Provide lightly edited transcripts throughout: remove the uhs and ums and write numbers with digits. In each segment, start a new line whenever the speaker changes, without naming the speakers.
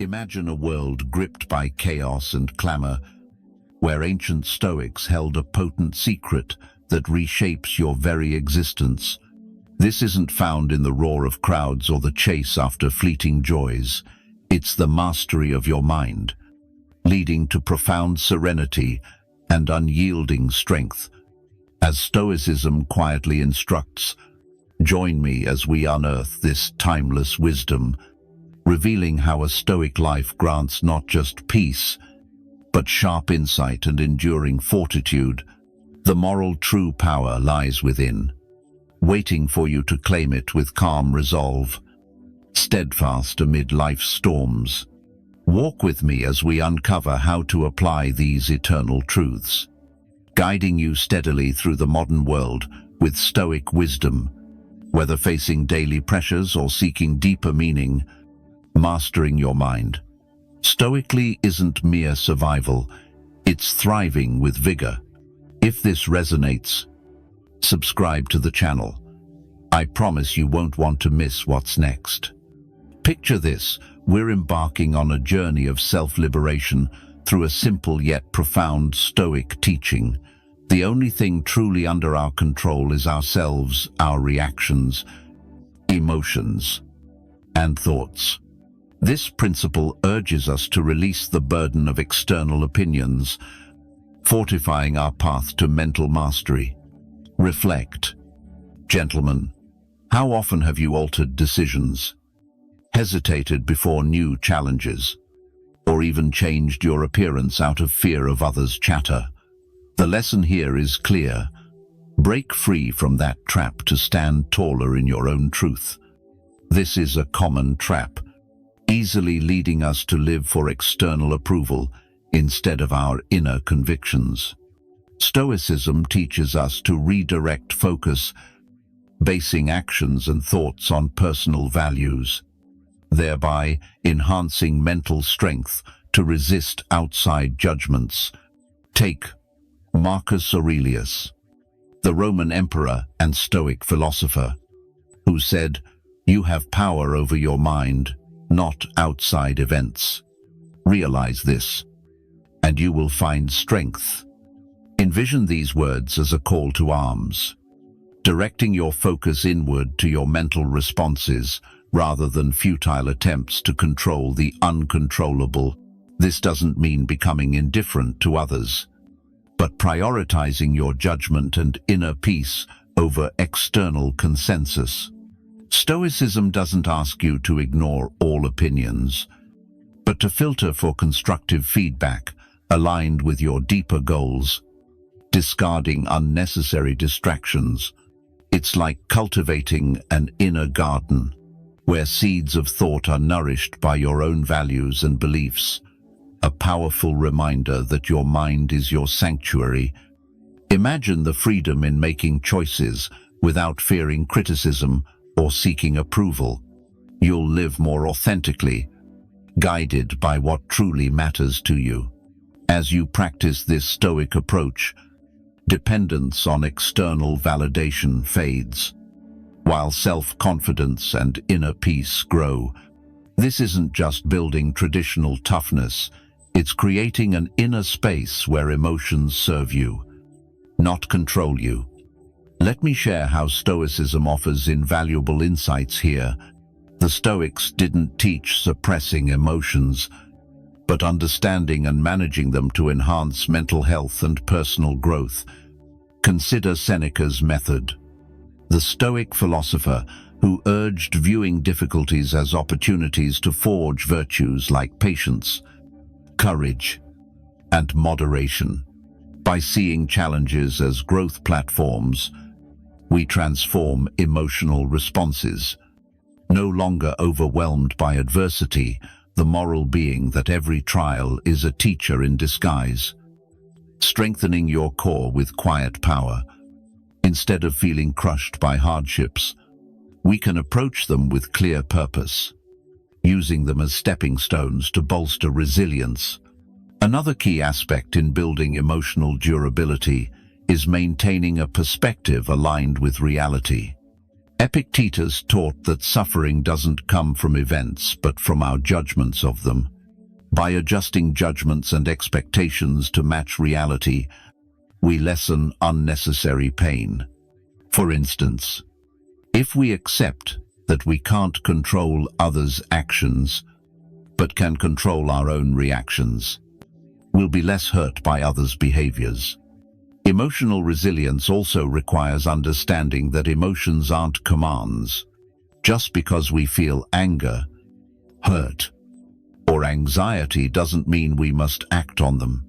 Imagine a world gripped by chaos and clamor, where ancient Stoics held a potent secret that reshapes your very existence. This isn't found in the roar of crowds or the chase after fleeting joys. It's the mastery of your mind, leading to profound serenity and unyielding strength. As Stoicism quietly instructs, join me as we unearth this timeless wisdom, revealing how a Stoic life grants not just peace, but sharp insight and enduring fortitude. The moral true power lies within, waiting for you to claim it with calm resolve, steadfast amid life's storms. Walk with me as we uncover how to apply these eternal truths, guiding you steadily through the modern world with Stoic wisdom. Whether facing daily pressures or seeking deeper meaning, mastering your mind stoically isn't mere survival, it's thriving with vigor. If this resonates, subscribe to the channel. I promise you won't want to miss what's next. Picture this: we're embarking on a journey of self-liberation through a simple yet profound Stoic teaching. The only thing truly under our control is ourselves, our reactions, emotions, and thoughts. This principle urges us to release the burden of external opinions, fortifying our path to mental mastery. Reflect. Gentlemen, how often have you altered decisions, hesitated before new challenges, or even changed your appearance out of fear of others' chatter? The lesson here is clear. Break free from that trap to stand taller in your own truth. This is a common trap, easily leading us to live for external approval instead of our inner convictions. Stoicism teaches us to redirect focus, basing actions and thoughts on personal values, thereby enhancing mental strength to resist outside judgments. Take Marcus Aurelius, the Roman emperor and Stoic philosopher, who said, "You have power over your mind, not outside events. Realize this, and you will find strength." Envision these words as a call to arms, directing your focus inward to your mental responses rather than futile attempts to control the uncontrollable. This doesn't mean becoming indifferent to others, but prioritizing your judgment and inner peace over external consensus. Stoicism doesn't ask you to ignore all opinions, but to filter for constructive feedback aligned with your deeper goals, discarding unnecessary distractions. It's like cultivating an inner garden, where seeds of thought are nourished by your own values and beliefs, a powerful reminder that your mind is your sanctuary. Imagine the freedom in making choices without fearing criticism or seeking approval. You'll live more authentically, guided by what truly matters to you. As you practice this Stoic approach, dependence on external validation fades, while self-confidence and inner peace grow. This isn't just building traditional toughness, it's creating an inner space where emotions serve you, not control you. Let me share how Stoicism offers invaluable insights here. The Stoics didn't teach suppressing emotions, but understanding and managing them to enhance mental health and personal growth. Consider Seneca's method, the Stoic philosopher who urged viewing difficulties as opportunities to forge virtues like patience, courage, and moderation. By seeing challenges as growth platforms, we transform emotional responses. No longer overwhelmed by adversity, the moral being that every trial is a teacher in disguise. Strengthening your core with quiet power. Instead of feeling crushed by hardships, we can approach them with clear purpose, using them as stepping stones to bolster resilience. Another key aspect in building emotional durability is maintaining a perspective aligned with reality. Epictetus taught that suffering doesn't come from events but from our judgments of them. By adjusting judgments and expectations to match reality, we lessen unnecessary pain. For instance, if we accept that we can't control others' actions, but can control our own reactions, we'll be less hurt by others' behaviors. Emotional resilience also requires understanding that emotions aren't commands. Just because we feel anger, hurt, or anxiety doesn't mean we must act on them.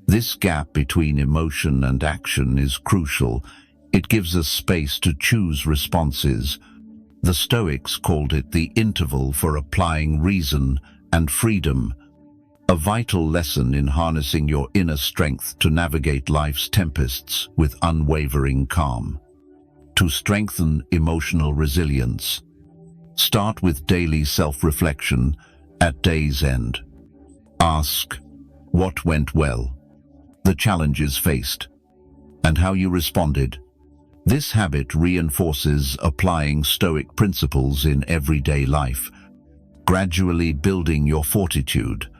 This gap between emotion and action is crucial. It gives us space to choose responses. The Stoics called it the interval for applying reason and freedom, a vital lesson in harnessing your inner strength to navigate life's tempests with unwavering calm. To strengthen emotional resilience, start with daily self-reflection at day's end. Ask, what went well, the challenges faced, and how you responded. This habit reinforces applying Stoic principles in everyday life, gradually building your fortitude.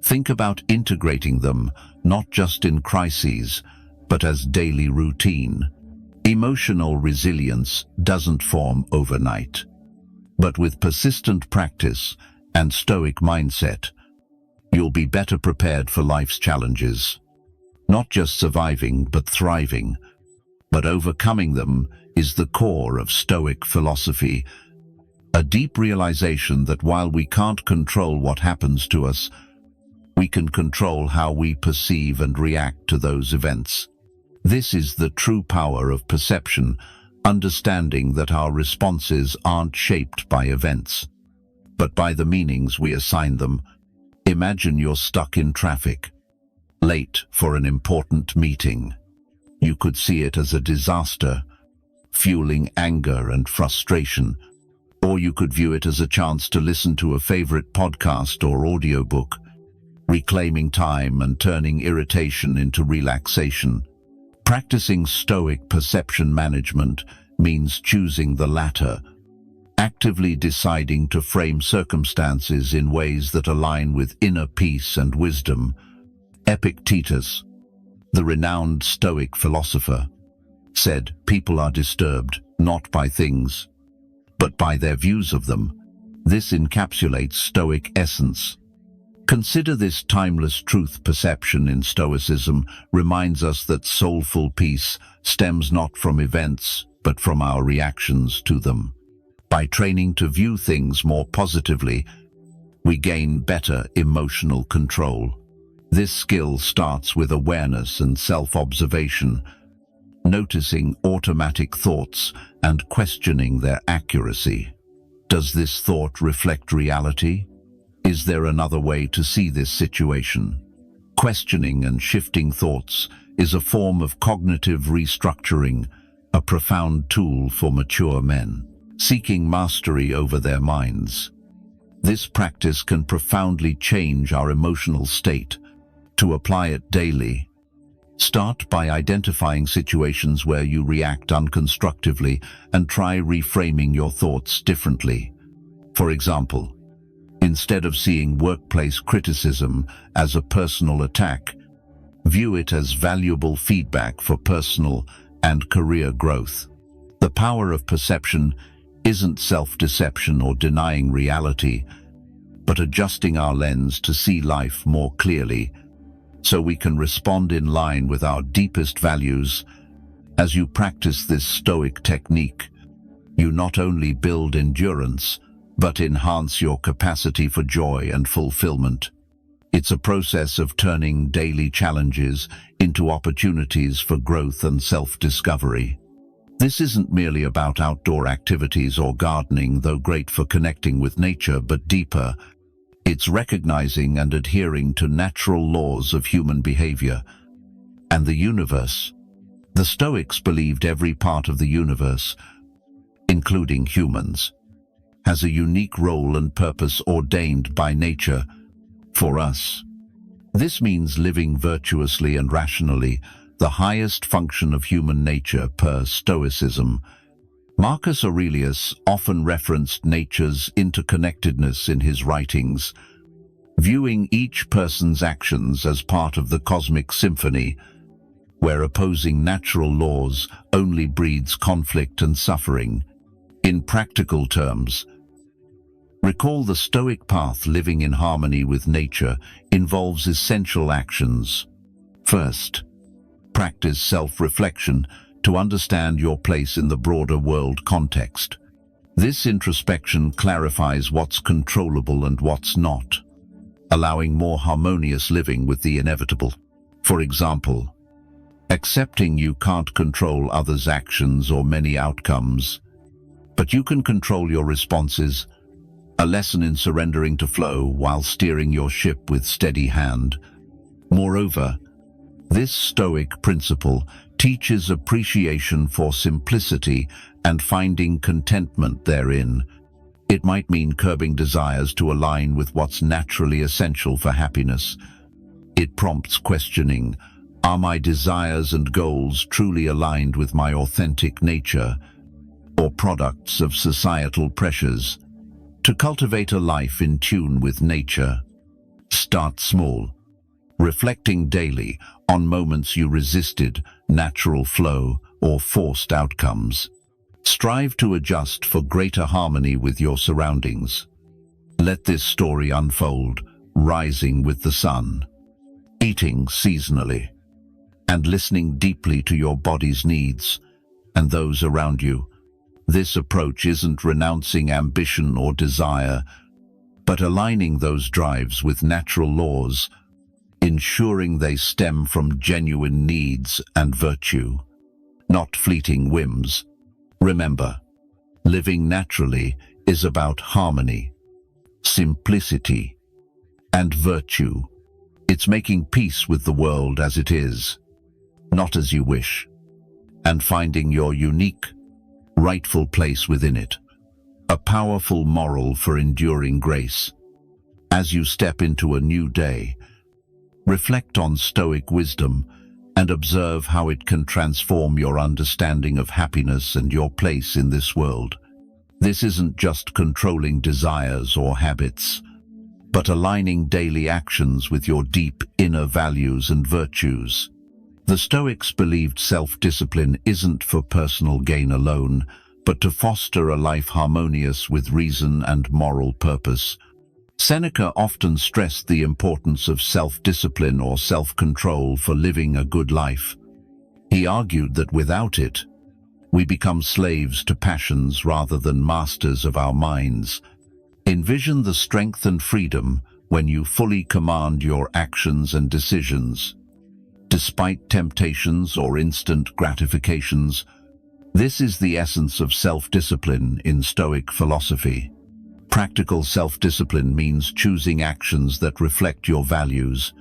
Think about integrating them, not just in crises, but as daily routine. Emotional resilience doesn't form overnight, but with persistent practice and Stoic mindset, you'll be better prepared for life's challenges. Not just surviving, but thriving. But overcoming them is the core of Stoic philosophy, a deep realization that while we can't control what happens to us, we can control how we perceive and react to those events. This is the true power of perception, understanding that our responses aren't shaped by events, but by the meanings we assign them. Imagine you're stuck in traffic, late for an important meeting. You could see it as a disaster, fueling anger and frustration, or you could view it as a chance to listen to a favorite podcast or audiobook, reclaiming time and turning irritation into relaxation. Practicing Stoic perception management means choosing the latter, actively deciding to frame circumstances in ways that align with inner peace and wisdom. Epictetus, the renowned Stoic philosopher, said, "People are disturbed not by things, but by their views of them." This encapsulates Stoic essence. Consider this timeless truth. Perception in Stoicism reminds us that soulful peace stems not from events, but from our reactions to them. By training to view things more positively, we gain better emotional control. This skill starts with awareness and self-observation, noticing automatic thoughts and questioning their accuracy. Does this thought reflect reality? Is there another way to see this situation? Questioning and shifting thoughts is a form of cognitive restructuring, a profound tool for mature men seeking mastery over their minds. This practice can profoundly change our emotional state. To apply it daily, start by identifying situations where you react unconstructively and try reframing your thoughts differently. For example, instead of seeing workplace criticism as a personal attack, view it as valuable feedback for personal and career growth. The power of perception isn't self-deception or denying reality, but adjusting our lens to see life more clearly, so we can respond in line with our deepest values. As you practice this Stoic technique, you not only build endurance, but enhance your capacity for joy and fulfillment. It's a process of turning daily challenges into opportunities for growth and self-discovery. This isn't merely about outdoor activities or gardening, though great for connecting with nature, but deeper. It's recognizing and adhering to natural laws of human behavior and the universe. The Stoics believed every part of the universe, including humans, has a unique role and purpose ordained by nature for us. This means living virtuously and rationally, the highest function of human nature per Stoicism. Marcus Aurelius often referenced nature's interconnectedness in his writings, viewing each person's actions as part of the cosmic symphony, where opposing natural laws only breeds conflict and suffering. In practical terms, recall the Stoic path. Living in harmony with nature involves essential actions. First, practice self-reflection to understand your place in the broader world context. This introspection clarifies what's controllable and what's not, allowing more harmonious living with the inevitable. For example, accepting you can't control others' actions or many outcomes, but you can control your responses, a lesson in surrendering to flow while steering your ship with steady hand. Moreover, this Stoic principle teaches appreciation for simplicity and finding contentment therein. It might mean curbing desires to align with what's naturally essential for happiness. It prompts questioning, are my desires and goals truly aligned with my authentic nature, or products of societal pressures? To cultivate a life in tune with nature, start small, reflecting daily on moments you resisted natural flow or forced outcomes. Strive to adjust for greater harmony with your surroundings. Let this story unfold, rising with the sun, eating seasonally, and listening deeply to your body's needs and those around you. This approach isn't renouncing ambition or desire, but aligning those drives with natural laws, ensuring they stem from genuine needs and virtue, not fleeting whims. Remember, living naturally is about harmony, simplicity, and virtue. It's making peace with the world as it is, not as you wish, and finding your unique, rightful place within it, a powerful moral for enduring grace. As you step into a new day, reflect on Stoic wisdom and observe how it can transform your understanding of happiness and your place in this world. This isn't just controlling desires or habits, but aligning daily actions with your deep inner values and virtues. The Stoics believed self-discipline isn't for personal gain alone, but to foster a life harmonious with reason and moral purpose. Seneca often stressed the importance of self-discipline or self-control for living a good life. He argued that without it, we become slaves to passions rather than masters of our minds. Envision the strength and freedom when you fully command your actions and decisions. Despite temptations or instant gratifications, this is the essence of self-discipline in Stoic philosophy. Practical self-discipline means choosing actions that reflect your values,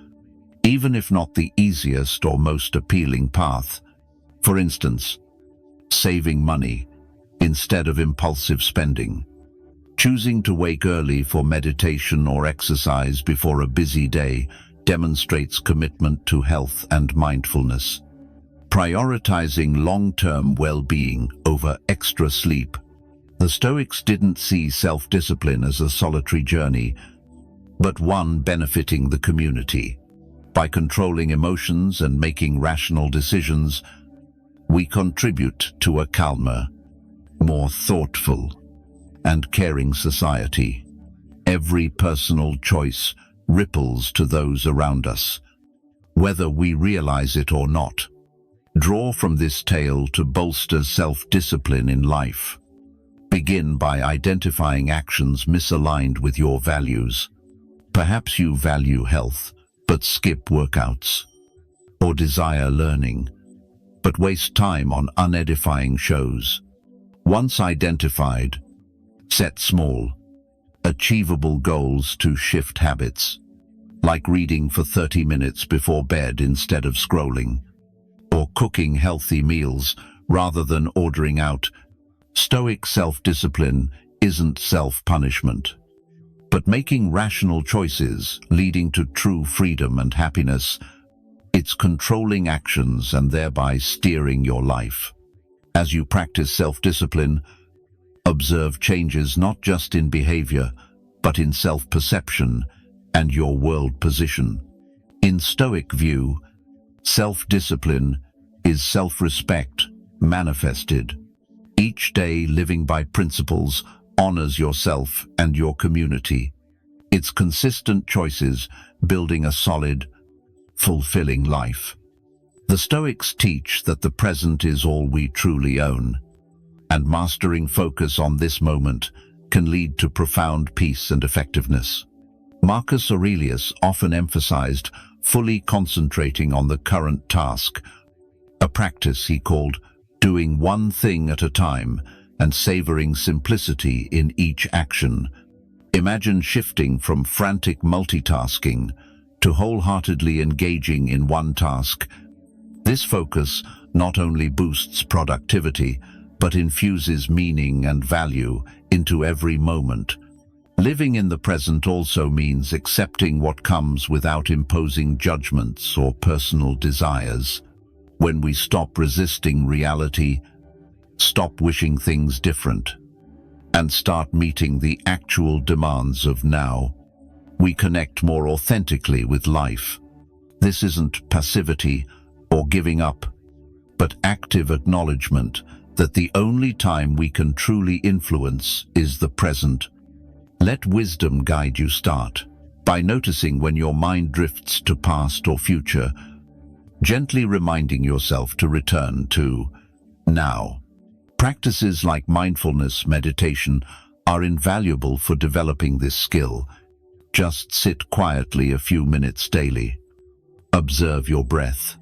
even if not the easiest or most appealing path. For instance, saving money instead of impulsive spending, choosing to wake early for meditation or exercise before a busy day demonstrates commitment to health and mindfulness. Prioritizing long-term well-being over extra sleep. The Stoics didn't see self-discipline as a solitary journey, but one benefiting the community. By controlling emotions and making rational decisions, we contribute to a calmer, more thoughtful, and caring society. Every personal choice ripples to those around us, whether we realize it or not. Draw from this tale to bolster self-discipline in life. Begin by identifying actions misaligned with your values. Perhaps you value health, but skip workouts, or desire learning, but waste time on unedifying shows. Once identified, set small, achievable goals to shift habits, like reading for 30 minutes before bed instead of scrolling, or cooking healthy meals rather than ordering out. Stoic self-discipline isn't self-punishment, but making rational choices leading to true freedom and happiness. It's controlling actions and thereby steering your life. As you practice self-discipline, observe changes not just in behavior, but in self-perception, and your world position. In Stoic view, self-discipline is self-respect manifested. Each day living by principles honors yourself and your community. It's consistent choices building a solid, fulfilling life. The Stoics teach that the present is all we truly own, and mastering focus on this moment can lead to profound peace and effectiveness. Marcus Aurelius often emphasized fully concentrating on the current task, a practice he called doing one thing at a time and savoring simplicity in each action. Imagine shifting from frantic multitasking to wholeheartedly engaging in one task. This focus not only boosts productivity, but infuses meaning and value into every moment. Living in the present also means accepting what comes without imposing judgments or personal desires. When we stop resisting reality, stop wishing things different, and start meeting the actual demands of now, we connect more authentically with life. This isn't passivity or giving up, but active acknowledgement that the only time we can truly influence is the present. Let wisdom guide you. Start by noticing when your mind drifts to past or future, gently reminding yourself to return to now. Practices like mindfulness meditation are invaluable for developing this skill. Just sit quietly a few minutes daily. Observe your breath.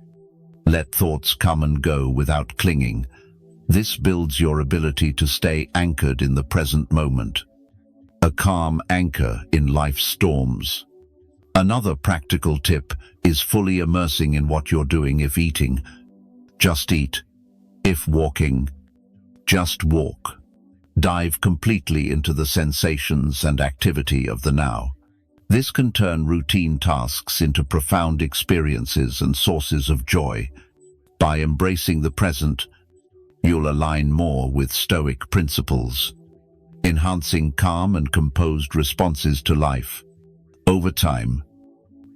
Let thoughts come and go without clinging. This builds your ability to stay anchored in the present moment, a calm anchor in life's storms. Another practical tip is fully immersing in what you're doing. If eating, just eat. If walking, just walk. Dive completely into the sensations and activity of the now. This can turn routine tasks into profound experiences and sources of joy. By embracing the present, you'll align more with Stoic principles, enhancing calm and composed responses to life. Over time,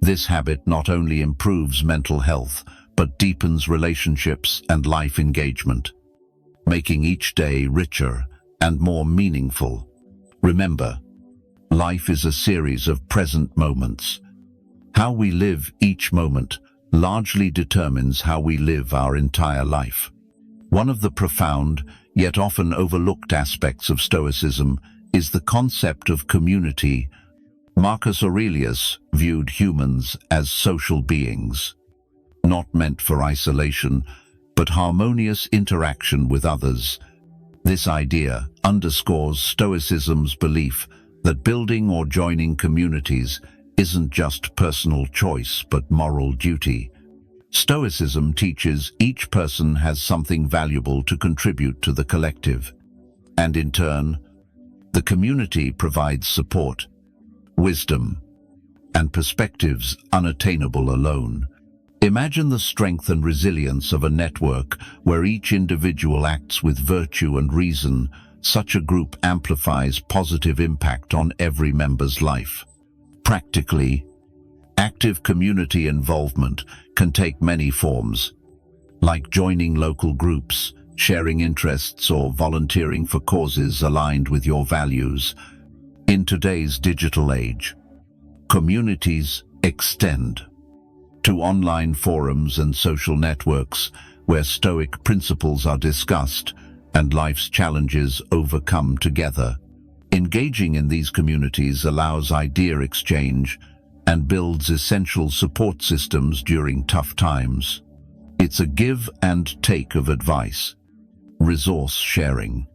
this habit not only improves mental health, but deepens relationships and life engagement, making each day richer and more meaningful. Remember, life is a series of present moments. How we live each moment largely determines how we live our entire life. One of the profound, yet often overlooked aspects of Stoicism is the concept of community. Marcus Aurelius viewed humans as social beings, not meant for isolation, but harmonious interaction with others. This idea underscores Stoicism's belief that building or joining communities isn't just personal choice but moral duty. Stoicism teaches each person has something valuable to contribute to the collective, and in turn, the community provides support, wisdom, and perspectives unattainable alone. Imagine the strength and resilience of a network where each individual acts with virtue and reason. Such a group amplifies positive impact on every member's life. Practically, active community involvement can take many forms, like joining local groups, sharing interests, or volunteering for causes aligned with your values. In today's digital age, communities extend to online forums and social networks where Stoic principles are discussed and life's challenges overcome together. Engaging in these communities allows idea exchange and builds essential support systems during tough times. It's a give and take of advice, resource sharing,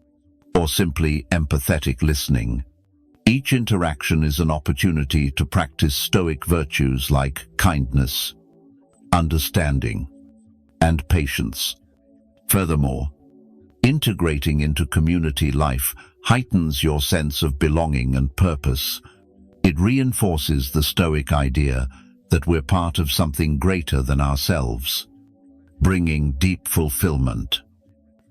or simply empathetic listening. Each interaction is an opportunity to practice Stoic virtues like kindness, understanding, and patience. Furthermore, integrating into community life heightens your sense of belonging and purpose. It reinforces the Stoic idea that we're part of something greater than ourselves, bringing deep fulfillment.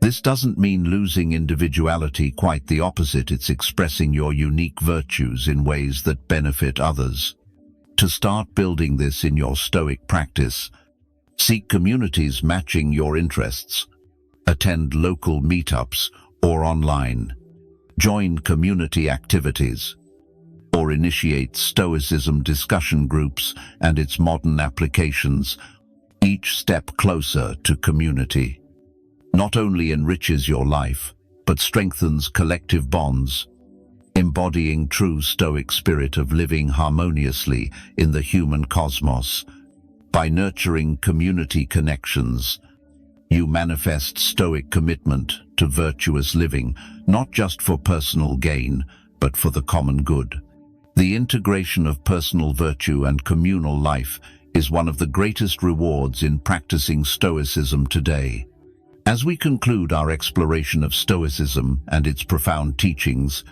This doesn't mean losing individuality, quite the opposite. It's expressing your unique virtues in ways that benefit others. To start building this in your Stoic practice, seek communities matching your interests. Attend local meetups or online. Join community activities. Or initiate Stoicism discussion groups and its modern applications, each step closer to community. Not only enriches your life, but strengthens collective bonds, embodying true Stoic spirit of living harmoniously in the human cosmos. By nurturing community connections, you manifest Stoic commitment to virtuous living, not just for personal gain, but for the common good. The integration of personal virtue and communal life is one of the greatest rewards in practicing Stoicism today. As we conclude our exploration of Stoicism and its profound teachings,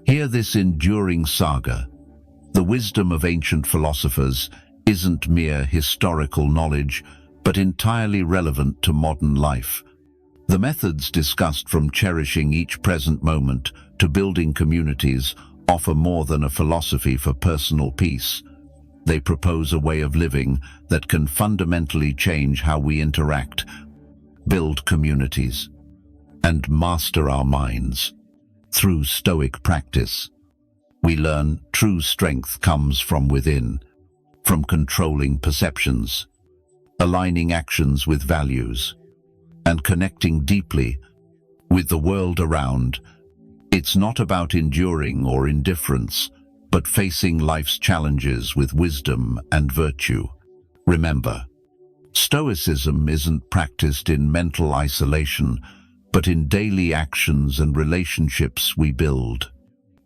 hear this enduring saga. The wisdom of ancient philosophers isn't mere historical knowledge, but entirely relevant to modern life. The methods discussed, from cherishing each present moment to building communities, offer more than a philosophy for personal peace. They propose a way of living that can fundamentally change how we interact, build communities, and master our minds. Through Stoic practice, we learn true strength comes from within, from controlling perceptions, aligning actions with values, and connecting deeply with the world around. It's not about enduring or indifference, but facing life's challenges with wisdom and virtue. Remember, Stoicism isn't practiced in mental isolation, but in daily actions and relationships we build.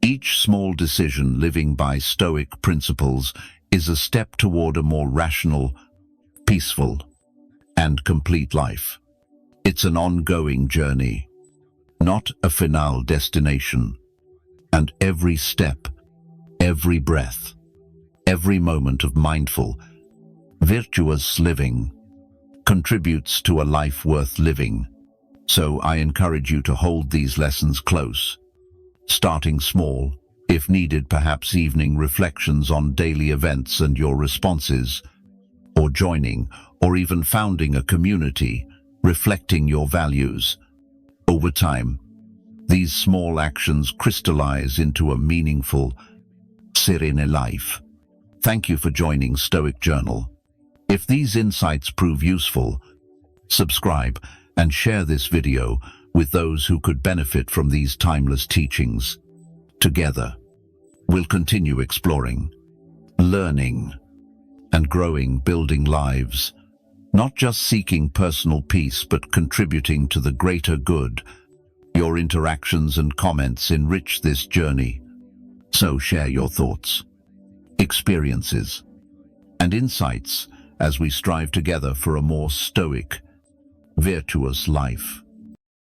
Each small decision living by Stoic principles is a step toward a more rational, peaceful, and complete life. It's an ongoing journey, not a final destination, and every step, every breath, every moment of mindful, virtuous living contributes to a life worth living. So I encourage you to hold these lessons close, starting small, if needed, perhaps evening reflections on daily events and your responses, or joining or even founding a community reflecting your values. Over time, these small actions crystallize into a meaningful, serene life. Thank you for joining Stoic Journal. If these insights prove useful, subscribe and share this video with those who could benefit from these timeless teachings. Together, we'll continue exploring, learning, and growing, building lives, not just seeking personal peace, but contributing to the greater good. Your interactions and comments enrich this journey. So share your thoughts, experiences, and insights as we strive together for a more Stoic, virtuous life.